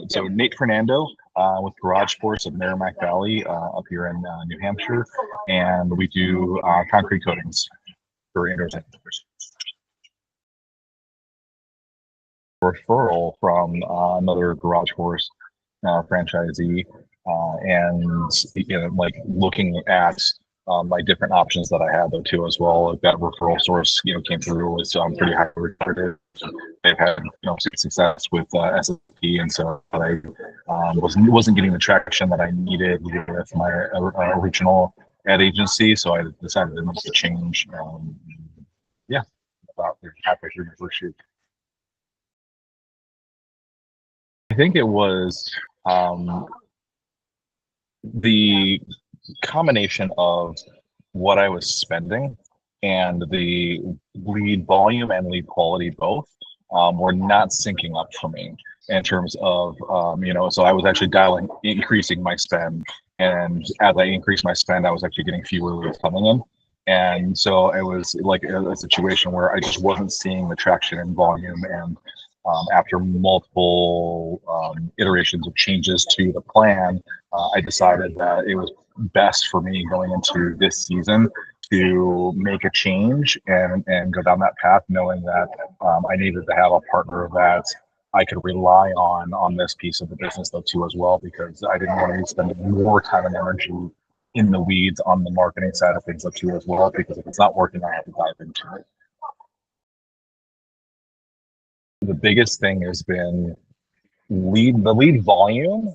So Nate Fernando with Garage Force of Merrimack Valley up here in New Hampshire, and we do concrete coatings for indoors and outdoors. Referral from another Garage Force franchisee, and like looking at like different options that I had though too as well. Like that referral source, came through was pretty high regarded. They've had success with SSP, and so I wasn't getting the traction that I needed with my original ad agency. So I decided to make the change. Yeah, about halfway through my first year. I think it was the combination of what I was spending and the lead volume and lead quality both were not syncing up for me in terms of, so I was actually increasing my spend. And as I increased my spend, I was actually getting fewer leads coming in. And so it was like a situation where I just wasn't seeing the traction in volume. And after multiple iterations of changes to the plan, I decided that it was best for me going into this season to make a change and go down that path, knowing that I needed to have a partner that I could rely on this piece of the business though too as well, because I didn't want to be spending more time and energy in the weeds on the marketing side of things though too as well, because if it's not working, I have to dive into it. The biggest thing has been the lead volume,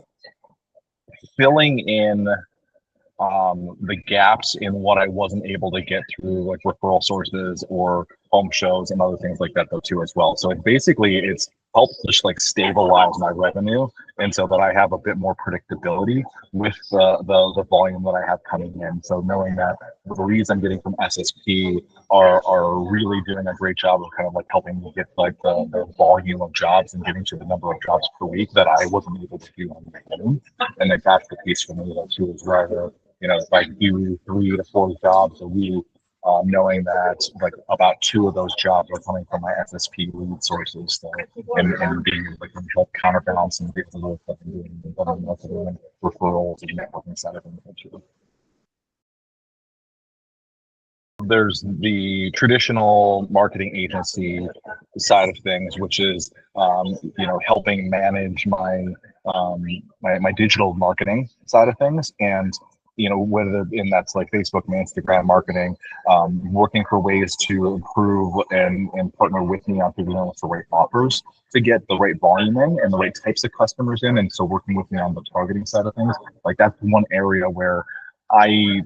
filling in the gaps in what I wasn't able to get through like referral sources or home shows and other things like that though too as well. So it's helped just like stabilize my revenue, and so that I have a bit more predictability with the volume that I have coming in. So knowing that the leads I'm getting from SSP are really doing a great job of kind of like helping me get like the volume of jobs and getting to the number of jobs per week that I wasn't able to do on my own. And like that's the piece for me though too, is rather, if I do 3 to 4 jobs a week, knowing that like about 2 of those jobs are coming from my SSP lead sources, so, and being able to help counterbalance and get the work that I'm doing, and referrals and networking side of things too. There's the traditional marketing agency side of things, which is helping manage my my digital marketing side of things, and whether that's like Facebook and Instagram marketing, working for ways to improve and partner with me on figuring out the right offers to get the right volume in and the right types of customers in. And so working with me on the targeting side of things, like that's one area where I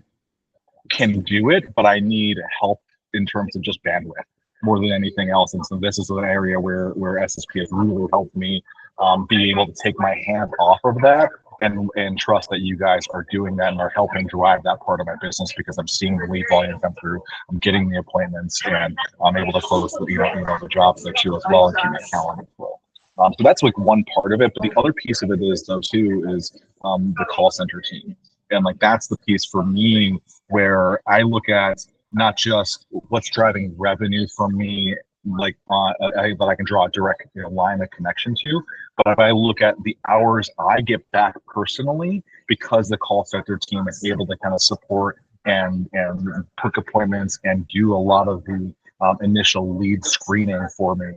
can do it, but I need help in terms of just bandwidth more than anything else. And so this is an area where SSP has really helped me be able to take my hand off of that and trust that you guys are doing that and are helping drive that part of my business, because I'm seeing the lead volume come through, I'm getting the appointments, and I'm able to close the jobs there too as well, and keep my calendar full. So that's like one part of it, but the other piece of it is though too is the call center team. And like that's the piece for me where I look at not just what's driving revenue for me, like that I can draw a direct line of connection to, but if I look at the hours I get back personally, because the call center team is able to kind of support and book appointments and do a lot of the initial lead screening for me,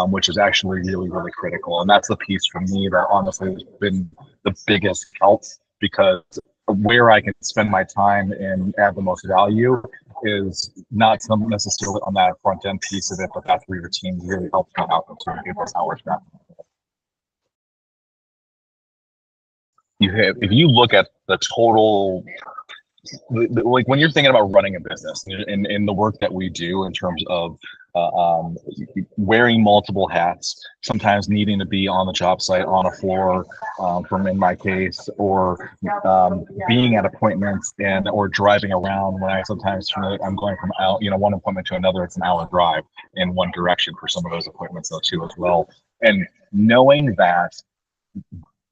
which is actually really, really critical. And that's the piece for me that honestly has been the biggest help, because where I can spend my time and add the most value is not necessarily on that front end piece of it, but that's where your team really helps me out to get those hours back. If you look at the total, like when you're thinking about running a business and the work that we do in terms of wearing multiple hats, sometimes needing to be on the job site on a floor, from in my case, or being at appointments or driving around when I'm going from out, one appointment to another, it's an hour drive in one direction for some of those appointments though too as well. And knowing that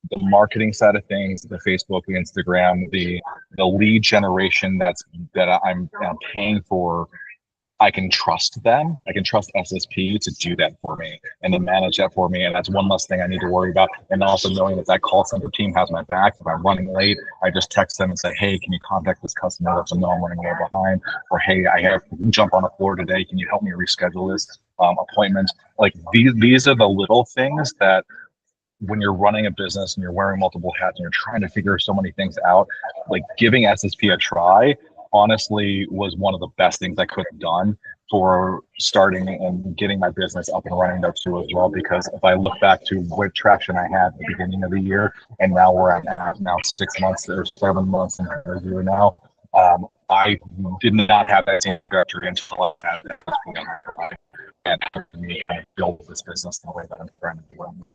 the marketing side of things, the Facebook, the Instagram, the lead generation that I'm paying for, I can trust them. I can trust SSP to do that for me and to manage that for me. And that's one less thing I need to worry about. And also knowing that that call center team has my back. If I'm running late, I just text them and say, hey, can you contact this customer? Let them know I'm running a little behind. Or, hey, I have to jump on the floor today. Can you help me reschedule this appointment? Like these are the little things that when you're running a business and you're wearing multiple hats and you're trying to figure so many things out, like giving SSP a try, honestly, was one of the best things I could have done for starting and getting my business up and running there too as well. Because if I look back to what traction I had at the beginning of the year and now where I'm at now 6 months or 7 months into the year now, I did not have that same trajectory until I had SSP on my side and helped me kind of build this business the way that I'm trying to do.